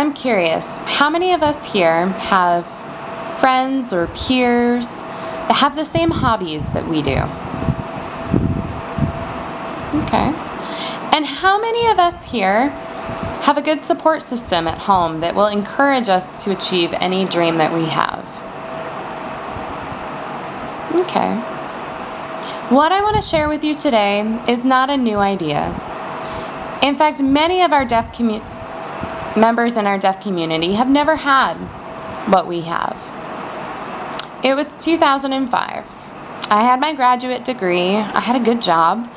I'm curious, how many of us here have friends or peers that have the same hobbies that we do? Okay. And how many of us here have a good support system at home that will encourage us to achieve any dream that we have? Okay. What I want to share with you today is not a new idea. In fact, many of our members in our deaf community have never had what we have. It was 2005. I had my graduate degree. I had a good job.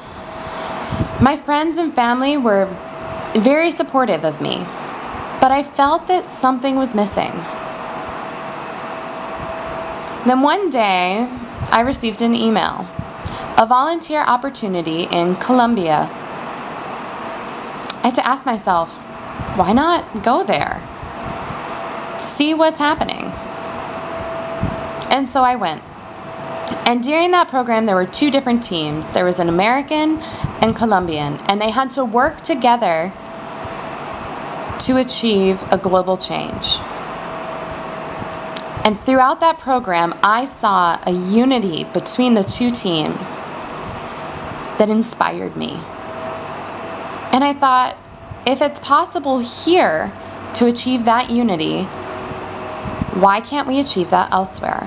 My friends and family were very supportive of me, but I felt that something was missing. Then one day, I received an email, a volunteer opportunity in Colombia. I had to ask myself, why not go there? See what's happening. And so I went. And during that program, there were two different teams. There was an American and Colombian, and they had to work together to achieve a global change. And throughout that program, I saw a unity between the two teams that inspired me. And I thought, if it's possible here to achieve that unity, why can't we achieve that elsewhere?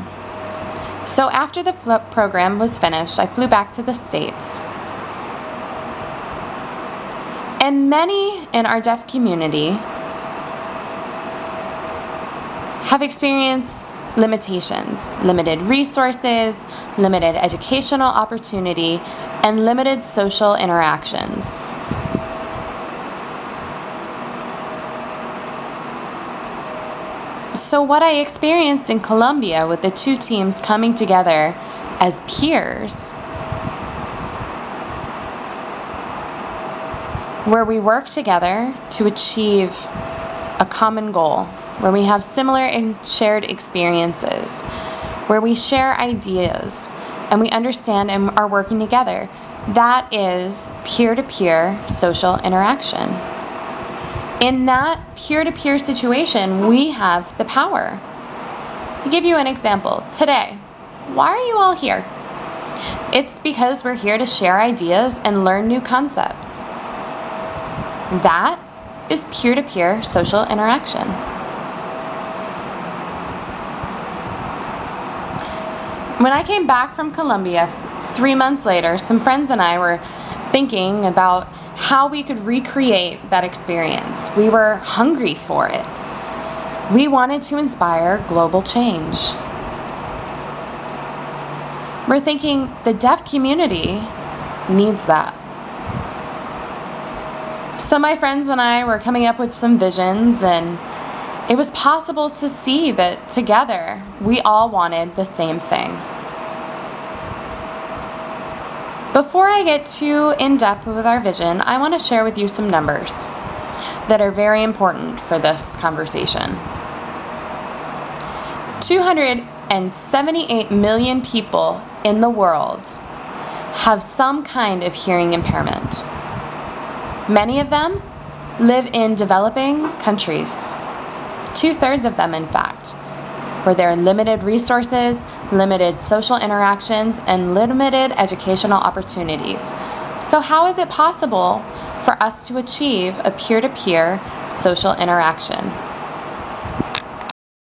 So after the program was finished, I flew back to the States. And many in our deaf community have experienced limitations, limited resources, limited educational opportunity, and limited social interactions. So what I experienced in Colombia with the two teams coming together as peers, where we work together to achieve a common goal, where we have similar and shared experiences, where we share ideas and we understand and are working together. That is peer-to-peer social interaction. In that peer-to-peer situation, we have the power. I'll give you an example. Today, why are you all here? It's because we're here to share ideas and learn new concepts. That is peer-to-peer social interaction. When I came back from Colombia 3 months later, some friends and I were thinking about how we could recreate that experience. We were hungry for it. We wanted to inspire global change. We're thinking the deaf community needs that. So my friends and I were coming up with some visions, and it was possible to see that together we all wanted the same thing. Before I get too in-depth with our vision, I want to share with you some numbers that are very important for this conversation. 278 million people in the world have some kind of hearing impairment. Many of them live in developing countries. 2/3 of them, in fact, where there are limited resources, limited social interactions, and limited educational opportunities. So how is it possible for us to achieve a peer-to-peer social interaction?